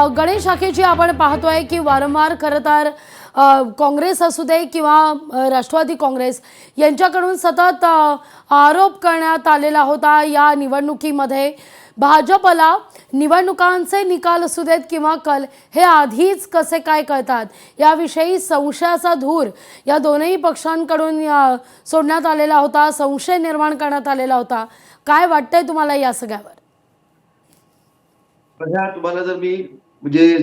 गणेश शाखेची आपण पाहतोय की वारंवार खरं तर काँग्रेस असू दे किंवा राष्ट्रवादी काँग्रेस यांच्याकडून सतत आरोप करण्यात आलेला होता या निवडणुकीमध्ये भाजपला निवडणुकांचे निकाल असू देत किंवा कल हे आधीच कसे काय कळतात याविषयी संशयाचा धूर या दोनही पक्षांकडून सोडण्यात आलेला होता, संशय निर्माण करण्यात आलेला होता। काय वाटतंय तुम्हाला या सगळ्यावर? बघा, तुम्हाला जर मी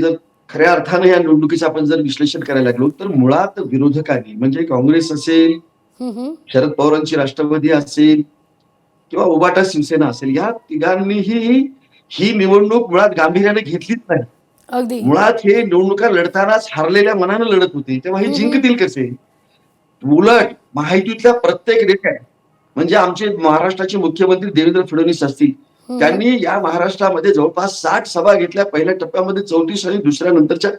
जर खऱ्या अर्थाने या निवडणुकीचं आपण जर विश्लेषण करायला लागलो तर मुळात विरोधकांनी म्हणजे काँग्रेस असेल, शरद पवारांची राष्ट्रवादी असेल किंवा उबाटा शिवसेना असेल, या तिघांनीही ही निवडणूक मुळात गांभीर्याने घेतलीच नाही। अगदी मुळात हे निवडणुका लढतानाच हारलेल्या मनानं लढत होते, तेव्हा हे जिंकतील कसे? उलट महायुतीतल्या प्रत्येक नेत्या म्हणजे आमचे महाराष्ट्राचे मुख्यमंत्री देवेंद्र फडणवीस असतील, त्यांनी या महाराष्ट्रामध्ये जवळपास 60 सभा घेतल्या। पहिल्या टप्प्यामध्ये 34 आणि दुसऱ्या नंतरच्या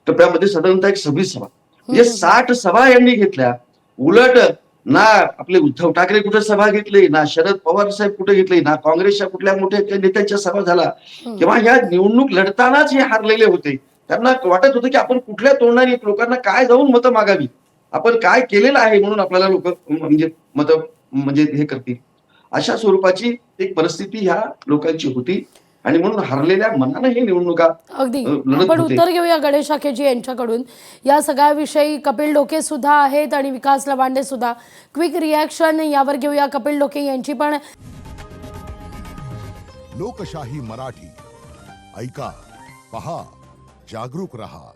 टप्प्यामध्ये साधारणतः एक 26 सभा, म्हणजे 60 सभा यांनी घेतल्या। उलट ना आपले उद्धव ठाकरे कुठे सभा घेतली, ना शरद पवार साहेब कुठे घेतली, ना काँग्रेसच्या कुठल्या मोठ्या नेत्यांच्या सभा झाला, किंवा या निवडणूक लढतानाच हे हारलेले होते। त्यांना वाटत होतं की आपण कुठल्या तोंडाने लोकांना काय जाऊन मतं मागावी, आपण काय केलेलं आहे म्हणून आपल्याला लोक मतं हे करतील, अशा स्वरूपाची एक परिस्थिती ह्या लोकांची होती आणि म्हणून हरलेल्या मनाने हे निवडणुका अगदी लढत आपण होते। उत्तर घेऊया गणेश शाखेजी यांच्याकडून या सगळ्याविषयी। कपिल डोके सुद्धा आहेत आणि विकास लवांडे सुद्धा। क्विक रिॲक्शन यावर घेऊया कपिल डोके यांची पण। लोकशाही मराठी ऐका, पहा, जागरूक रहा।